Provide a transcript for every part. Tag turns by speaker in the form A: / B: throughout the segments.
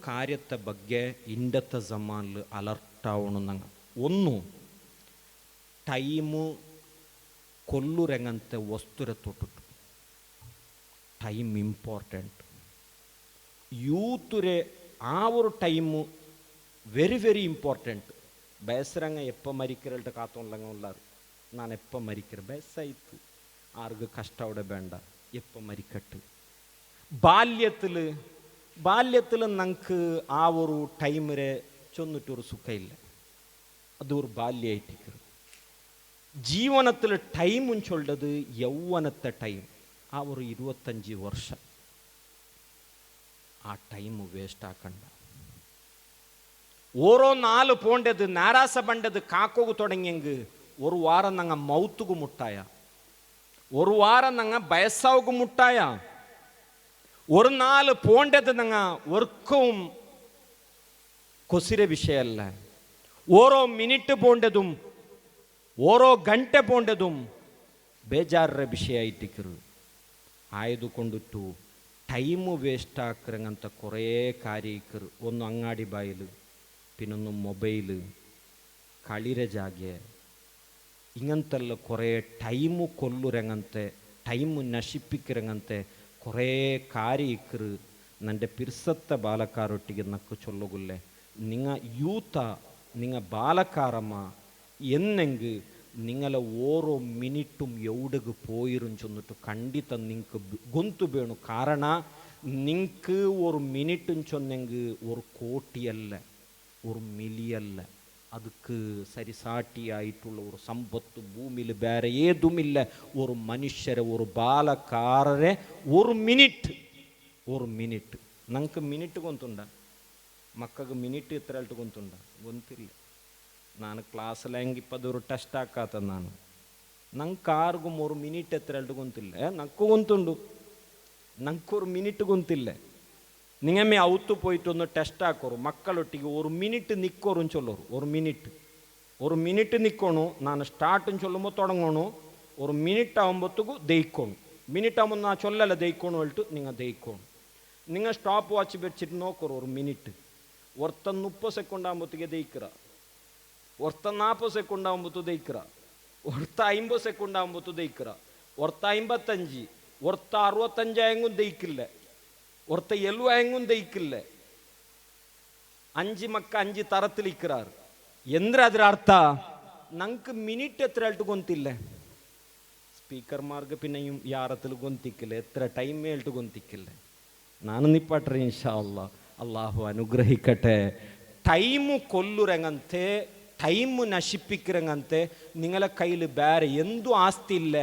A: ಕಾರ್ಯದ ಬಗ್ಗೆ ಇಂಡತ್ತ ಜಮಾನ್ಲು ಅಲರ್ಟ್ ಆವಣು ನಂಗೆ. ಒಂದು, ಟೈಮು ಕೊಲ್ಲುರೆಂಗಂತೆ ವಸ್ತುರೆ ತೊಟ್ಟು ಟೈಮ್ ಇಂಪಾರ್ಟೆಂಟ್. ಯೂತುರೆ ಆ ഒരു ടൈമു വെരി വെരി ഇമ്പോർട്ടൻറ്റ്. ബേസരങ്ങ എപ്പം മരിക്കരട്ട് കാത്തോണ്ടങ്ങ ഉള്ളാറ്. ನಾನು ಎಪ್ಪ ಮರಿಕರು ಬೇಸಾಯಿತು, ಆರ್ಗ ಕಷ್ಟ അവിടെ ಬೇಡ, ಎಪ್ಪ ಮರಿಕಟ್ಟು. ബാല്യത്തിൽ നമുക്ക് ആ ഒരു ടൈമിരെ ചൊന്നിട്ടൊരു സുഖമില്ല. അതൊരു ബാല്യമായിട്ടിരിക്കും. ജീവനത്തിൽ ടൈമും ചൊല്ലത് യൗവനത്തെ ടൈം, ആ ഒരു 25 വർഷം. ആ ടൈം വേസ്റ്റ് ആക്കണ്ട. ഓരോ നാല് പോണ്ടത് നാരാസ പണ്ടത് കാക്കോgu തുടങ്ങിയെങ്കിൽ ഒരു വാരം നങ്ങ മൗത്തുകു മുട്ടായ, ഒരു വാരം നങ്ങ ബയസാവുകു മുട്ടായ, ഒരു നാല് പോണ്ടത് നങ്ങ ഒർക്കും കൊസിര വിഷയമല്ല. ഓരോ മിനിറ്റ് പോണ്ടതും ഓരോ ഗಂಟೆ പോണ്ടതും ಬೇಜಾರ ವಿಷಯമായിട്ടിരിക്കರು. ആയതുകൊണ്ടിട്ടു ടൈമു വേസ്റ്റ് ആക്കರಂಗಂತ കുറേ കാര്യക്കರು. ഒന്ന് അങ്ങാടി ಬಾಯಿಲು, പിന്നൊന്ന് മൊബൈല്, കളിര ജാഗ്യ, ഇങ്ങനത്തെಲ್ಲ കുറേ ടൈമು ಕೊಲ್ಲುರಂಗಂತೆ, ಟೈಮು ನಶಿപ്പിക്കರಂಗಂತೆ കുറേ കാര്യക്കರು. ನನ್ನ ಪಿರ್ಸತ್ತ ಬಾಲಕಾರೊಟ್ಟಿಗೆ ನಕ್ಕು ಚೊಲ್ಲಗುಲ್ಲೆ, നിങ്ങ യൂത്ത, നിങ്ങ ബാലക്കാരമ്മ എന്നെങ്കിൽ നിങ്ങളെ ഓരോ മിനിറ്റും എവിടെക്ക് പോയിരും ചൊന്നിട്ട് ಖಂಡಿತ നിങ്ങൾക്ക് ഗൊന്തു വേണു. കാരണ നിങ്ങൾക്ക് ഒരു മിനിറ്റും ചൊന്നെങ്കിൽ ഒരു കോടിയല്ല, ഒരു മില്യല്ല, ಅದಕ್ಕೆ ಸರಿಸಾಟಿಯಾയിട്ടുള്ള ഒരു സമ്പത്ത് ഭൂമിയിൽ ಬೇರೆ ഏതുമില്ല. ഒരു മനുഷ്യരെ, ഒരു ബാലക്കാരരെ ഒരു മിനിറ്റ് ನಂಗೆ ಮಿನಿಟ್ ಗೊಂತುಂಡ, ಮಕ್ಕಗೆ ಮಿನಿಟ್ ಇತ್ರ ಅಲ್ಟು ಗೊಂತುಂಡ ಗೊತ್ತಿಲ್ಲ. ನಾನು ಕ್ಲಾಸಲ್ಲಿ ಇಪ್ಪದವರು ಟೆಸ್ಟ್ ಹಾಕಾತ ನಂಗೆ ಕಾರ್ಗೂ 3 ಮಿನಿಟ್ ಎತ್ತರ ಅಲ್ಟು ಗೊಂತಿಲ್ಲ. ನಕ್ಕು ಗೊಂತುಂಡು, ನಂಗೊಂದು ಮಿನಿಟ್ ಗೊಂತಿಲ್ಲ. നിങ്ങമ്മേ ഔത്ത് പോയിട്ടൊന്ന് ടെസ്റ്റ് ആക്കോറു മക്കളൊട്ടിക്ക് ഒരു മിനിറ്റ് നിൽക്കോറും ചൊല്ലോറു. ഒരു മിനിറ്റ് നിൽക്കണു. ನಾನು ಸ್ಟಾರ್ಟನ್ನು ಚೊಲ್ಲುമ്പോൾ തുടങ്ങണു. ഒരു മിനിറ്റ് ആകുമ്പോഴത്തേಗೂ ദയിക്കോണു. മിനിറ്റ് ആകുമ്പോൾ ನಾ ಚೊಲ್ಲಲ್ಲ ದಯಿಕೋಣು ಹೇಳ್ತು നിങ്ങൾ ദയിക്കോണു. നിങ്ങൾ സ്റ്റോപ്പ് വാച്ച് വെച്ചിട്ട് നോക്കോറു. ഒരു മിനിറ്റ് ഒർത്ത 30 ಸೆಕೆಂಡ್ ആകുമ്പോഴത്തേക്ക് ദയിക്കറ, ഒർത്ത 40 ಸೆಕೆಂಡ್ ആകുമ്പോഴത്തേക്ക് ദയിക്കറ, ഒർത്ത 50 ಸೆಕೆಂಡ್ ആകുമ്പോഴത്തേക്ക് ദയിക്കറ, ഒർത്ത 55, ഒർത്ത 65 ആയെങ്കും ദയിക്കില്ല, ஒருத்த 70 ದೈಕಿಲ್ಲ. 5 ಮಕ್ಕ 5 ತರತಿಲಿಕ್ಕಿರಾರು ಎಂದ್ರೆ ಅದರ ಅರ್ಥ ನಂಗೆ ಮಿನಿಟ್ ಎತ್ತರ ಹೇಳ್ತು ಗೊಂತಿಲ್ಲ. ಸ್ಪೀಕರ್ ಮಾರ್ಗ ಪಿನ್ನೆയും ಯಾರತ್ತಲು ಗೊಂತಿಕ್ಕಿಲ್ಲ, എത്ര ടൈം ಹೇಳ್ತು ಗೊಂತಿಕ್ಕಿಲ್ಲ. ನಾನು ನಿಪ್ಪಟ್ರೆ ಇನ್ಶಾ ಅಲ್ಲಾ, ಅಲ್ಲಾಹು ಅನುಗ್ರಹಿಕಟ್ಟೆ. ಟೈಮು ಕೊಲ್ಲುರಂಗಂತೆ, ಟೈಮು ನಶಿപ്പിക്കರಂಗಂತೆ നിങ്ങളെ കയ്യിൽ ಬೇರೆ എന്തു ആസ്തി ഇല്ല.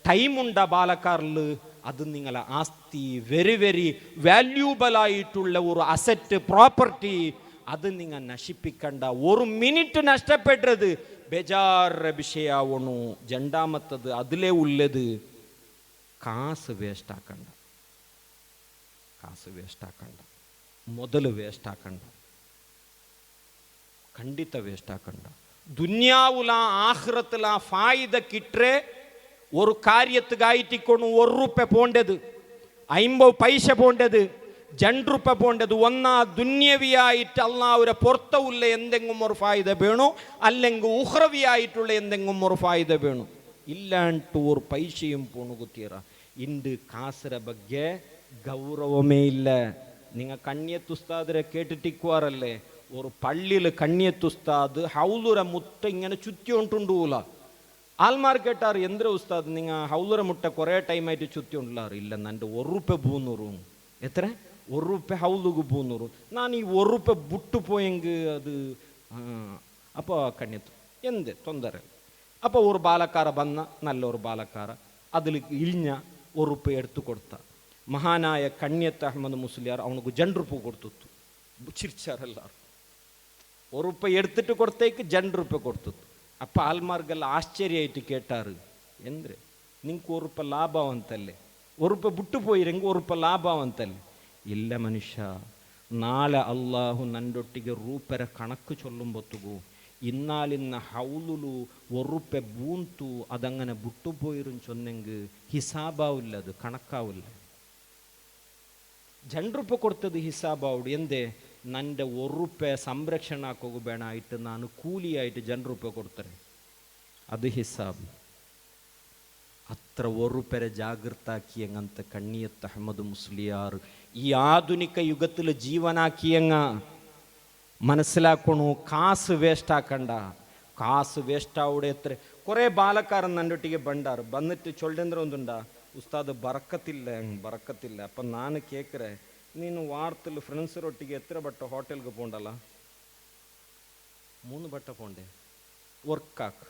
A: ടൈമുണ്ട ബാലക്കാരില്, അത് നിങ്ങളെ ആസ്തി, വെരി വെരി വാല്യൂബിൾ ആയിട്ടുള്ള ഒരു അസറ്റ്, പ്രോപ്പർട്ടി. അത് നിങ്ങൾ നശിപ്പിക്കണ്ട. ഒരു മിനിറ്റ് നഷ്ടപ്പെട്ടത് ಬೇಜಾರ ವಿಷಯ ಆವಣು. ಜಂಡಾಮತ್ತದು അതിലേ ഉള്ളത് ಕಾಸು ವೇಸ್ಟ್ ಹಾಕಂಡ, ಕಾಸು ವೇಸ್ಟ್ ಹಾಕಂಡ, ಮೊದಲು ವೇಸ್ಟ್ ಹಾಕಂಡ, ಖಂಡಿತ ವೇಸ್ಟ್ ಹಾಕಂಡ. ದುನಿಯಾವುಲ ಆಖಿರತ್ತುಲ ಫಾಯಿದ ಕಿಟ್ರೆ ഒരു കാര്യത്തുകായിട്ടിക്കൊണ്ടു 1 ರೂಪಾಯಿ പോണ്ടത്, 50 പൈസ പോണ്ടത്, 2 ರೂಪಾಯಿ പോണ്ടത്. ഒന്നാ ദുന്യവിയായിട്ട് അള്ളാഹുവിന്റെ പുറത്തുള്ള എന്തെങ്കിലും ഒരു ഫായിദ വേണു, അല്ലെങ്കിൽ ഉഖ്റവിയായിട്ടുള്ള എന്തെങ്കിലും ഒരു ഫായിദ വേണു. ഇല്ലാണ്ട് ഒരു പൈസയും പോണു കുത്തിയറ. ಇಂದು ಕಾಸರ ಬಗ್ಗೆ ಗೌರವಮೇ ಇಲ್ಲ. നിങ്ങൾ കണ്ണിയത്ത് ഉസ്താദിനെ കേട്ടിട്ടിക്കുവാറല്ലേ? ഒരു പള്ളിയിൽ കണ്ണിയത്ത് ഉസ്താദ് ഹൗലുര മുത്ത ഇങ്ങനെ ചുറ്റിക്കൊണ്ടുണ്ടൂല. ആൽമാർ കേട്ടാറ്, എന്തിനാ ഉസ്താദ് നിങ്ങൾ ഹൗലുര മുട്ട കുറേ ടൈമായിട്ട് ചുറ്റി ഉണ്ടല്ലാറ്? ഇല്ല, നൻ്റെ 1 ರೂಪಾಯಿ 300. എത്ര? 1 ರೂಪಾಯಿ ಹೌಲುಗು 300. ನಾನು ಈ 1 ರೂಪಾಯಿ ಬಿಟ್ಟು പോയെങ്കിൽ ಅದು അപ്പോൾ കണ്ണിയത്ത് എന്ത് ತೊಂದರೆ. അപ്പോൾ ഒരു ബാലക്കാര ബന്ന, നല്ലൊരു ബാലക്കാര അതിൽ ഇഴിഞ്ഞ 1 ರೂಪಾಯಿ എടുത്തു കൊടുത്ത മഹാനായ കണ്ണിയത്ത് അഹമ്മദ് മുസ്ലിയാർ അവനക്ക് 2 ರೂಪಾಯಿ കൊടുത്തു. ചിരിച്ചാരെല്ലാവരും 1 ರೂಪಾಯಿ എടുത്തിട്ട് കൊടുത്തേക്ക് 2 ರೂಪಾಯಿ കൊടുത്തു. അപ്പം ആൽമാർಗೆಲ್ಲ ಆಶ್ಚರ್ಯമായിട്ട് കേട്ടാറ്, ಎಂದ್ರೆ ನಿಂಗೆ 1 ರೂಪಾಯಿ ಲಾಭವಂತಲ್ಲೇ, 1 ರೂಪಾಯಿ ಬಿಟ್ಟು പോയിരെങ്കിൽ 1 ರೂಪಾಯಿ ಲಾಭವಂತಲ್ಲೇ. ಇಲ್ಲ ಮನುಷ್ಯ, നാളെ അള്ളാഹു നൻ്റൊಟ್ಟಿಗೆ ರೂಪರ കണക്ക് ചൊല്ലുമ്പോഴത്തേക്കു ഇന്നാലിന്ന ഹൗലുലു 1 ರೂಪಾಯಿ ಬೂಂತು അതങ്ങനെ വിട്ടുപോയിരും ചൊന്നെങ്കിൽ ഹിസാബാവില്ല, അത് കണക്കാവില്ല. 2 ರೂಪಾಯಿ ಕೊಡ್ತದೆ ಹಿಸಾಬಾವುಡು. ಎಂದೇ ನನ್ನ 1 ರೂಪಾಯಿ ಸಂರಕ್ಷಣೆ ಹಾಕೋಗು ಬೇಡ ಆಯ್ತು, ನಾನು ಕೂಲಿಯಾയിട്ട് 2 ರೂಪಾಯಿ ಕೊಡ್ತಾರೆ, ಅದು ಹಿಸಾಬ್. അത്ര 1 ರೂಪಾಯಿ ജാഗ്രതാക്കിയങ്ങനത്തെ കണ്ണിയത്ത് അഹമ്മദ് മുസ്ലിയാർ ഈ ആധുനിക യുഗത്തിൽ ജീവനാക്കിയങ്ങ മനസ്സിലാക്കണു. കാസ് വേസ്റ്റ് ആക്കണ്ട, കാസ് വേസ്റ്റ് ആവിടെ. എത്ര കുറേ ബാലക്കാരൻ നന്നൊಟ್ಟಿಗೆ ಬಂಡಾರು ಬಂದಿಟ್ಟು ಚೊಲ್ಲೆಂದ್ರೆ ಒಂದುಂಡ ಉಸ್ತಾದ್ ಬರಕತ್ತಿಲ್ಲ. അപ്പം ನಾನು ಕೇಕ್ರೆ, ನೀನು ವಾರത്തിൽ ಫ್ರೆಂಡ್ಸರೊಟ್ಟಿಗೆ ಎತ್ತರ ಬಟ್ಟ ಹೋಟೆಲ್ಗೆ പോണ്ടಲ್ಲ, 3 ಬಟ್ಟ പോണ്ടേ വർക്കാക്ക്.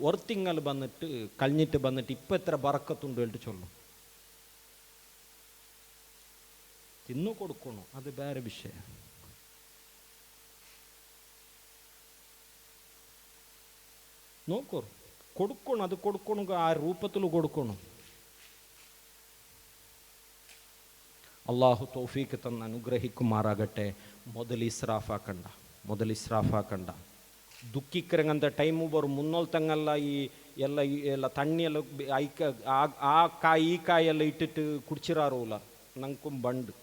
A: ഒരു തിങ്കൾ വന്നിട്ട് കഴിഞ്ഞിട്ട് വന്നിട്ട് ഇപ്പം എത്ര ബറക്കത്തുണ്ട് എന്നിട്ട് ചൊല്ലും. തിന്നു കൊടുക്കണു, അത് വേറെ വിഷയം. നോക്കൂ, കൊടുക്കണം, അത് കൊടുക്കണം, ആ രൂപത്തിൽ കൊടുക്കണം. അള്ളാഹു തൗഫീക്ക് തന്ന് അനുഗ്രഹിക്കുമാറാകട്ടെ. ಮೊದಲು ಇಸ್ರಾಫಾಕಂಡ ದುಃಖಿಕ್ಕರಂಗಂತ ಟೈಮು ಬರು ಮುನ್ನೋಲ್ತಂಗಲ್ಲ. ಈ ಎಲ್ಲ ತಣ್ಣಿಯೆಲ್ಲ ಆ ಕಾಯಿ ಈ ಕಾಯೆಲ್ಲ ಇಟ್ಟಿಟ್ಟು ಕುಡಿಚಿರಾರೋಲ್ಲ. ನಂಗೆ ಬಂಡು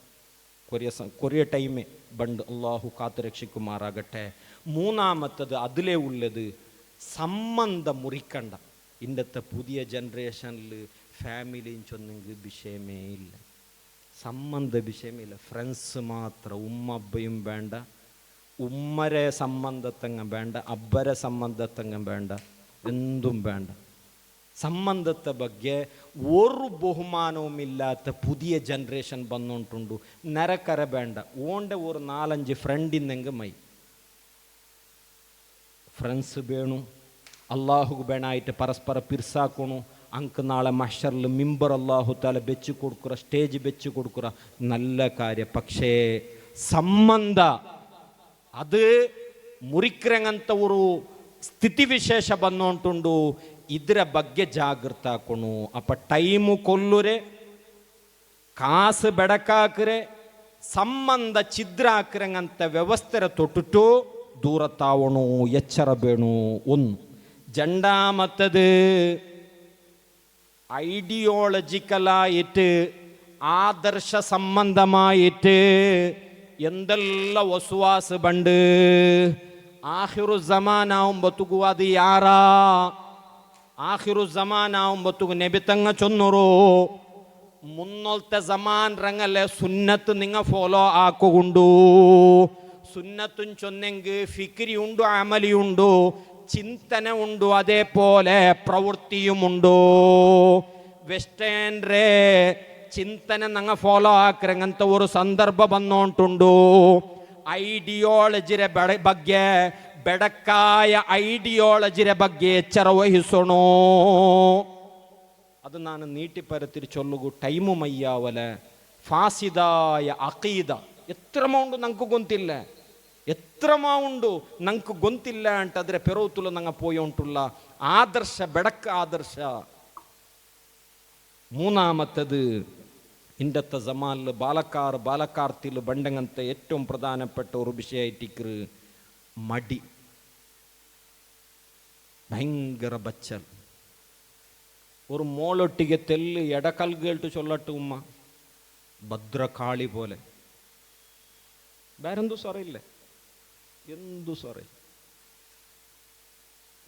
A: കൊറിയ ടൈമേ ബണ്ട്. അള്ളാഹു കാത്തു രക്ഷിക്കുമാറാകട്ടെ. മൂന്നാമത്തത് അതിലേ ഉള്ളത് സംബന്ധ മുറിക്കണ്ട. ഇന്നത്തെ പുതിയ ജനറേഷനിൽ ഫാമിലിയും ചൊന്നെങ്കിൽ വിഷയമേ ഇല്ല, സംബന്ധ വിഷയമേ ഇല്ല. ഫ്രണ്ട്സ് മാത്രം. ഉമ്മ അബ്ബയും വേണ്ട, ഉമ്മരെ സംബന്ധത്തങ്ങ വേണ്ട, അബ്ബരെ സംബന്ധത്തങ്ങ വേണ്ട, എന്തും വേണ്ട. സംബന്ധത്തെ ಬಗ್ಗೆ ഒരു ബഹുമാനവുമില്ലാത്ത പുതിയ ജനറേഷൻ വന്നുകൊണ്ടുണ്ട്. നരക്കര വേണ്ട, ഓണ്ട ഒരു 4-5 ഫ്രണ്ടിന്നെങ്കിൽ മൈ ഫ്രണ്ട്സ് വേണു. അള്ളാഹുക്ക് വേണായിട്ട് പരസ്പര പിർസാക്കണു. ಅಂಕ ನಾಳೆ ಮಹ್ಶರ್ಲು ಮಿಂಬರ್ ಅಲ್ಲಾಹು ತಾಲ ಬೆಚ್ಚಿ ಕೊಡ್ಕುರ, ಸ್ಟೇಜ್ ಬೆಚ್ಚಿ ಕೊಡ್ಕುರ, നല്ല ಕಾರ್ಯ. പക്ഷേ ಸಂಬಂಧ ಅದು ಮುರಿಕ್ರಂಗಂತ ഒരു ಸ್ಥಿತಿವಿಶೇಷ ಬಂದೋಂಟುಂಡು. ಇದರ ಬಗ್ಗೆ ಜಾಗೃತ ಹಾಕೋಣು. ಅಪ್ಪ ಟೈಮು ಕೊಲ್ಲುರೆ, ಕಾಸು ಬೆಡಕಾಕ್ರೆ, ಸಂಬಂಧ ಛಿದ್ರ ಹಾಕ್ರಂಗಂತ ವ್ಯವಸ್ಥೆರ ತೊಟ್ಟುಟು ದೂರ ತಾವಣು, ಎಚ್ಚರ ಬೇಣು. ಒಂದು ജണ്ടാ മത്തത് ഐഡിയോളജിക്കലായിട്ട് ആദർശ സംബന്ധമായിട്ട് എന്തെല്ലാം വസുവാസ് ബണ്ട്. ആഖിറു സമാനാവുമ്പത്തുകു അത് യാറാ? ആഖിറു സമാനാവുമ്പത്തുകു നബി തങ്ങ ചൊന്നുറു, മുന്നോളത്തെ സമാൻ ರಂಗല്ലേ സുന്നത്ത് നിങ്ങ ഫോളോ ആക്കുകൊണ്ടു. സുന്നത്തും ചൊന്നെങ്കിൽ ഫിക്രി ഉണ്ടു, അമലി ഉണ്ടു, ചിന്തನೆ ಉಂಡು, അതേപോലെ പ്രവൃത്തിയുമുണ്ടോ. വെസ്റ്റേൺറെ ಚಿಂತನೆ ನಂಗೆ ಫಾಲೋ ಹಾಕ್ರಂಗಂತ ಒಂದು ಸಂದರ್ಭ ಬಂದೋಂಟುಂಡು. ಐಡಿಯಾಲಜಿರ ಬಗ್ಗೆ, ಬೆಡಕಾಯ ಐಡಿಯಾಲಜಿರ ಬಗ್ಗೆ ಎಚ್ಚರ ವಹಿಸೋಣ. ಅದು ನಾನು ನೀಟಿ ಪರತಿರಿ ಚೊಲ್ಲುಗು ಟೈಮು ಮಯ್ಯಾವಲ. ಫಾಸಿದಾಯ ಅಕೀದ ಎತ್ರಮ ಉಂಡು ನಂಗೆ ಗೊತ್ತಿಲ್ಲ, ಎತ್ರಮ ಉಂಡು ನಂಗೆ ಗೊತ್ತಿಲ್ಲ ಅಂತಾದ್ರೆ ಪೆರೋತುಲ ನಂಗೆ ಪೋಯ ಉಂಟುಲ್ಲ. ആദർശ ಬೆಡക്ക ആദർശ. മൂന്നാമത്തത് ഇന്നത്തെ സമാനിൽ ബാലക്കാർത്തിൽ ബണ്ടങ്ങനത്തെ ഏറ്റവും പ്രധാനപ്പെട്ട ഒരു വിഷയമായിട്ടിക്കറ് മടി. ഭയങ്കര ബച്ചൽ. ഒരു മോളൊട്ടിಗೆ തെല്ല് എടക്കൽകേട്ട് ചൊല്ലട്ട് ഉമ്മ, ഭദ്രകാളി പോലെ. വേറെന്തു സൊറയില്ല, എന്തു സൊറയില്ല.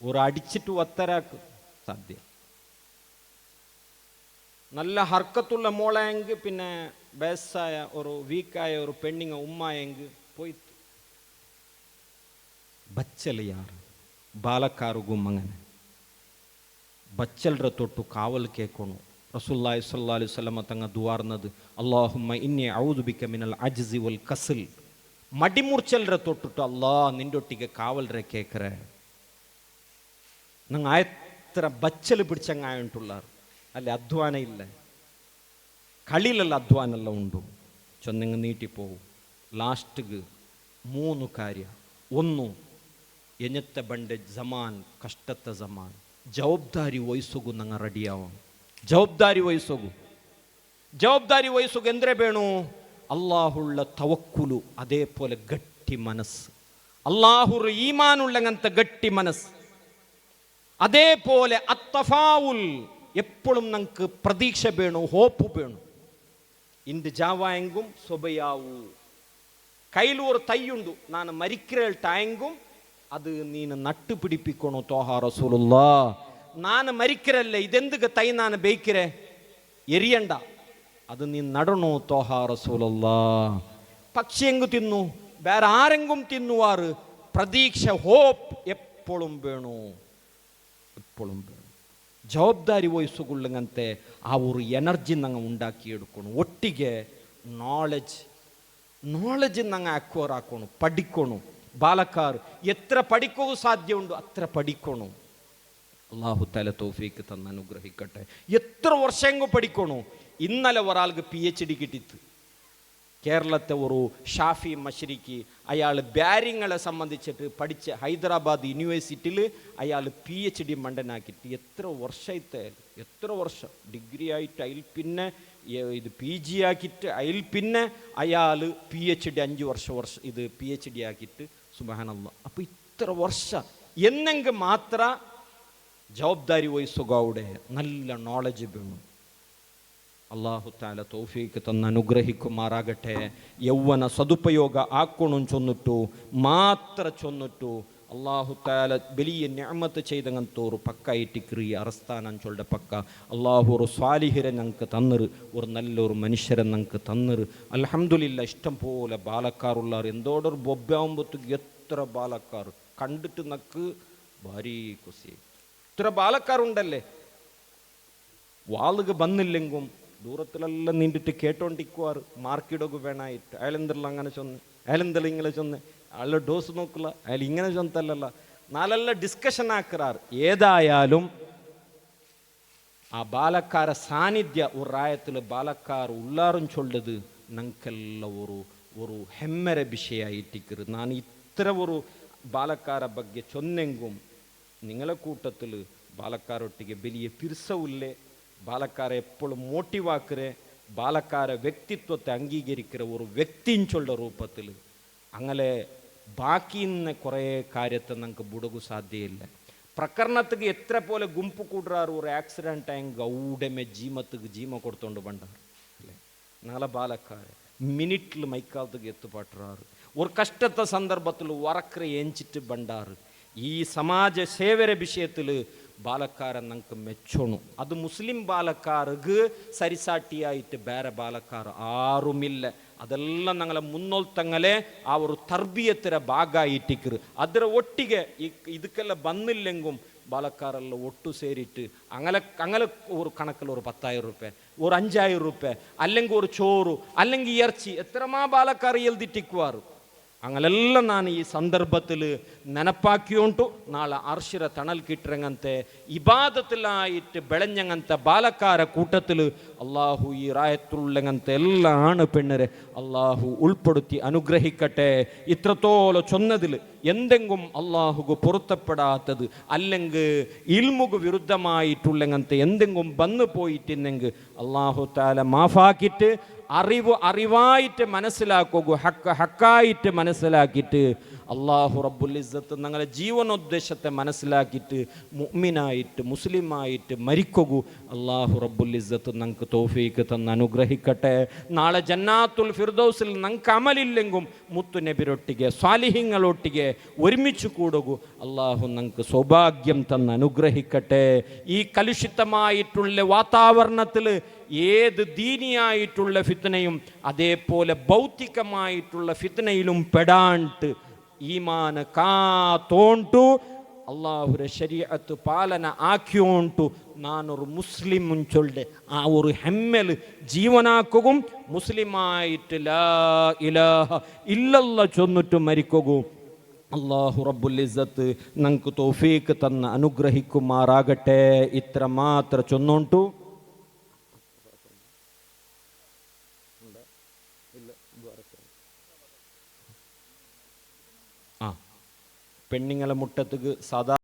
A: ഒരു അടിച്ചിട്ട് ഒത്തരാക്ക് സാധ്യ. നല്ല ഹർക്കത്തുള്ള മോളെങ്കിൽ പിന്നെ ബേസായ ഒരു വീക്കായ ഒരു പെണ്ണിങ്ങ ഉമ്മായെങ്കിൽ പോയിത്ത്. ബച്ചല് യാറ് ബാലക്കാറുകും അങ്ങനെ ബച്ചൽರ തൊട്ടു കാവൽ കേൾക്കണു. റസൂലുള്ളാഹി സ്വല്ലല്ലാഹു അലൈഹി വസല്ലം തങ്ങ ദുആർന്നത് അല്ലാഹുമ്മ ഇന്നി അഊദു ബിക മിനൽ അജ്സി വൽ കസൽ. മടിമുർച്ചൽರ തൊട്ടിട്ട് അല്ലാ നിൻ്റൊട്ടിಗೆ കാവൽറെ കേൾക്കറേ. ನಂಗೆ ಆಯ್ತರ ಬಚ್ಚಲು ಬಿಡ್ಸಂಗೆ ಆಯುಂಟುಳ್ಳಾರು. ಅಲ್ಲಿ ಅಧ್ವಾನ ಇಲ್ಲ, കളിയിലല്ല അധ്വാനെല്ല ഉണ്ട്. ചൊന്നങ്ങ് നീട്ടിപ്പോവും. ലാസ്റ്റിക്ക് 3 ಕಾರ್ಯ. 1 ಎನ್ನത്തെ ಬಂಡೆ ಜಮಾನ್ ಕಷ್ಟത്തെ ಜಮಾൻ. ಜವಾಬ್ದಾರಿ ವಹಿಸೋಗು ನಂಗೆ ರೆಡಿಯಾവും. ಜವಾಬ್ದಾರಿ ವಹಿಸೋಗು ಎಂದ್ರೆ ಬೇಣು ಅಲ್ಲಾಹುಳ್ಳ ತವಕ್ಕುಲು, അതേപോലെ ಗಟ್ಟಿ ಮನಸ್ಸು. അല്ലാഹുർ ഈമാനുള്ളങ്ങനത്തെ ഗಟ್ಟಿ ಮನಸ್ಸು. അതേപോലെ അത്തഫാവുൽ, എപ്പോഴും നമുക്ക് പ്രതീക്ഷ വേണു, ഹോപ്പ് വേണു. ഇന്ന് ജാവായെങ്കും സ്വബയാവു. കയ്യിൽ ഒരു തൈയുണ്ട്, ഞാൻ മരിക്കുന്ന ടൈങ്കും അത് നീನು നട്ടു പിടിപ്പിക്കണോ തോഹ റസൂലുള്ളാ. ನಾನು ಮರಿಕಿರಲ್ಲ, ಇದೆಂದುಗ ತೈ ನಾನು ಬೇಯ್ಕಿರೆ ಎರಿಯಂಡ, ಅದು ನೀನು നടണോ തോഹ റസൂലുള്ളാ. പക്ഷി എങ്കു തിന്നു, വേറെ ആരെങ്കും തിന്നുവാറ്, പ്രതീക്ഷ ഹോപ്പ് എപ്പോഴും വേണു, എപ്പോഴും വേണം. ಜವಾಬ್ದಾರಿ ವಹಿಸಿಕೊಳ್ಳಂತೆ ಆ ಒಂದು ಎನರ್ಜಿ ನಂಗೆ ഉണ്ടാക്കിയെടുക്കണം. ಒಟ್ಟಿಗೆ നോളജ് ನಂಗೆ അക്വയർ ആക്കണം, പഠിക്കണം. ബാലക്കാർ എത്ര പഠിക്കൂ സാധ്യ ഉണ്ട് അത്ര പഠിക്കണം. അള്ളാഹു തആല തൗഫീഖ് തന്ന് അനുഗ്രഹിക്കട്ടെ. എത്ര വർഷങ്ങൾ പഠിക്കണോ. ഇന്നലെ ഒരാൾക്ക് PhD കിട്ടിത്ത്. കേരളത്തെ ഒരു ഷാഫി മശ്രിക്കി, അയാൾ ബാരിങ്ങളെ സംബന്ധിച്ചിട്ട് പഠിച്ച ഹൈദരാബാദ് യൂണിവേഴ്സിറ്റിയിൽ അയാൾ PhD മണ്ടനാക്കിയിട്ട് എത്ര വർഷത്തെ, എത്ര വർഷം ഡിഗ്രി ആയിട്ട് അതിൽ പിന്നെ ഇത് PG ആക്കിയിട്ട് അതിൽ പിന്നെ അയാൾ PhD 5 വർഷം ഇത് PhD ആക്കിയിട്ട് സുബ്ഹാനല്ലാഹ്. അപ്പോൾ ഇത്ര വർഷം എന്നെങ്കിൽ മാത്ര ജവാബ്ദാരി വഹിസുകയുടെ നല്ല നോളജ് വേണം. അള്ളാഹു തആല തൗഫീഖ് തന്ന് അനുഗ്രഹിക്കുമാറാകട്ടെ. യൗവന സദുപയോഗ ആക്കണം ചൊന്നിട്ടു മാത്ര ചൊന്നിട്ടു അള്ളാഹു തആല വലിയ നിഅമത്ത് ചെയ്തങ്ങനത്തോರು പക്ക ഇട്ടിക്രി അറസ്ഥാനം ചൊല്ലുടെ പക്ക അള്ളാഹു ഒരു സ്വാലിഹിരെ ഞങ്ങൾക്ക് തന്നറ്, ഒരു നല്ലൊരു മനുഷ്യരെ ഞങ്ങൾക്ക് തന്നറ്. അൽഹംദുലില്ലാ. ഇഷ്ടം പോലെ ബാലക്കാറുള്ളവർ എന്തോടൊരു ബൊബ്ബാവുമ്പത്തേക്ക് എത്ര ബാലക്കാർ കണ്ടിട്ട് നക്ക് ഭാരി കുസി. ഇത്ര ബാലക്കാരുണ്ടല്ലേ. വാളുക വന്നില്ലെങ്കും ദൂരത്തിലെല്ലാം നീണ്ടിട്ട് കേട്ടോണ്ടിക്കുവാറ്, മാർക്കിടൊക്കെ വേണമായിട്ട്. അയാളെന്തെല്ലാം അങ്ങനെ ചൊന്ന്, അയാളെന്തെല്ലാം ഇങ്ങനെ ചൊന്ന്, അയാളുടെ ഡോസ് നോക്കില്ല, അയാൾ ഇങ്ങനെ ചൊന്നല്ല, നാലെല്ലാം ഡിസ്കഷൻ ആക്കാറ്. ഏതായാലും ആ ബാലക്കാര സാന്നിധ്യ ഒരു റായത്തിൽ ബാലക്കാർ ഉള്ളാറും ചൊല്ലത് ഞങ്ങൾക്കെല്ലാം ഒരു ಹೆಮ್ಮೆರ വിഷയമായിട്ടിക്കറ്. ഞാൻ ഇത്ര ഒരു ബാലക്കാര ಬಗ್ಗೆ ചൊന്നെങ്കും നിങ്ങളെ കൂട്ടത്തിൽ ബാലക്കാരൊಟ್ಟಿಗೆ വലിയ പിരിസവില്ലേ. ബാലക്കാരെ എപ്പോഴും മോട്ടിവാക്കറെ, ബാലക്കാര വ്യക്തിത്വത്തെ അംഗീകരിക്കുന്ന ഒരു വ്യക്തിയും ചൊല്ല രൂപത്തിൽ. അങ്ങനെ ബാക്കിന്ന കുറേ കാര്യത്തെ നമുക്ക് ബുടകു സാധ്യയില്ല. പ്രകരണത്തിക്ക് എത്ര പോലെ ഗുಂಪು കൂടാറ്, ഒരു ആക്സിഡൻറ്റ് ആയെങ്കിൽ ഔടമേ ജീമ കൊടുത്തോണ്ട് ಬಂಡಾರು അല്ലേ. നാളെ ബാലക്കാരെ മിനിറ്റിൽ മൈക്കാലത്തേക്ക് എത്തുപാട്ടുറാറ്. ഒരു കഷ്ടത്തെ സന്ദർഭത്തിൽ ഉറക്കറെ എഞ്ചിട്ട് ಬಂಡಾರು. ഈ സമാജ സേവര വിഷയത്തിൽ ബാലക്കാരെ നമുക്ക് മെച്ചോണു. അത് മുസ്ലിം ബാലക്കാർക്ക് സരിസാട്ടിയായിട്ട് ಬೇರೆ ബാലക്കാർ ആരുമില്ല. അതെല്ലാം ഞങ്ങളെ മുന്നോൽത്തങ്ങളെ ആ ഒരു തർബിയത്തിൻ്റെ ഭാഗമായിട്ടിക്കറ്. ಅದರ ಒಟ್ಟಿಗೆ ಇದಕ್ಕೆಲ್ಲ ಬಂದಿല്ലെങ്കും ബാലക്കാരെല്ലാം ഒട്ടു ಸೇರಿട്ട് അങ്ങനെ ഒരു കണക്കിൽ ഒരു 10,000 രൂപ, ഒരു 5,000 രൂപ, അല്ലെങ്കിൽ ഒരു ചോറ്, അല്ലെങ്കിൽ ഇറച്ചി, എത്രമാ ബാലക്കാർ എഴുതിട്ടിക്കുവാറ്. അങ്ങനെല്ലാം ನಾನು ಈ ಸಂದರ್ಭത്തിൽ ನೆನಪಾಕಿಯುಂಟು. ನಾಳೆ ಅರ್ಶಿರ ತಣಲ್ ಕಿಟ್ರಂಗಂತೆ ಇಬಾದತಿಲಾಯಿಟ್ಟು ಬೆಳೆഞ്ഞಂಗಂತ ಬಾಲಕಾರ കൂട്ടത്തിൽ അള്ളാഹു ഈ റായത്തുള്ളങ്ങനത്തെ എല്ലാ ആണ് പെണ്ണരെ അള്ളാഹു ഉൾപ്പെടുത്തി അനുഗ്രഹിക്കട്ടെ. ഇത്രത്തോളം ചൊന്നതിൽ എന്തെങ്കിലും അള്ളാഹുക്ക് പൊരുത്തപ്പെടാത്തത് അല്ലെങ്കിൽ ഇൽമുക്ക് വിരുദ്ധമായിട്ടുള്ളങ്ങനത്തെ എന്തെങ്കിലും വന്നു പോയിട്ടുണ്ടെങ്കിൽ അള്ളാഹു തആല മാഫാക്കിയിട്ട് അറിവായിട്ട് മനസ്സിലാക്കുക, ഹക്കായിട്ട് മനസ്സിലാക്കിയിട്ട് അള്ളാഹു റബ്ബുൽ ഇസ്സത്ത് ഞങ്ങളുടെ ജീവനോദ്ദേശത്തെ മനസ്സിലാക്കിയിട്ട് മുഅ്മിനായിട്ട് മുസ്ലിമായിട്ട് മരിക്കുക. അള്ളാഹു റബ്ബുൽ ഇസ്സത്ത് ഞങ്ങൾക്ക് തൗഫീഖ് തന്ന് അനുഗ്രഹിക്കട്ടെ. നാളെ ജന്നാത്തുൽ ഫിർദൗസിൽ ഞങ്ങൾക്ക് അമലില്ലെങ്കും മുത്തു നബിരൊട്ടിಗೆ സ്വാലിഹീങ്ങളൊട്ടിಗೆ ഒരുമിച്ച് കൂടുക. അള്ളാഹു ഞങ്ങൾക്ക് സൗഭാഗ്യം തന്ന് അനുഗ്രഹിക്കട്ടെ. ഈ കലുഷിതമായിട്ടുള്ള വാതാവരണത്തിൽ ഏത് ദീനിയായിട്ടുള്ള ഫിത്നയും അതേപോലെ ഭൗതികമായിട്ടുള്ള ഫിത്നയിലും പെടാണ്ട് ഈമാന് കാത്തോണ്ടു അള്ളാഹുര ശരീഅത്ത് പാലന ആക്കിയോണ്ടു നാനൊരു മുസ്ലിം ചൊല്ലെ ആ ഒരു ഹെമ്മൽ ജീവനാക്കുകയും മുസ്ലിമായിട്ട് ലാ ഇലാഹ ഇല്ലല്ലാ ചൊന്നിട്ട് മരിക്കുകയും അള്ളാഹു റബ്ബുൽ ഇസ്സത്ത് ഞങ്ങൾക്ക് തൗഫീഖ് തന്ന് അനുഗ്രഹിക്കുമാറാകട്ടെ. ഇത്ര മാത്ര ചൊന്നോണ്ടു പെണ്ണുങ്ങളെ മുട്ടത്തുക്ക് സാധാ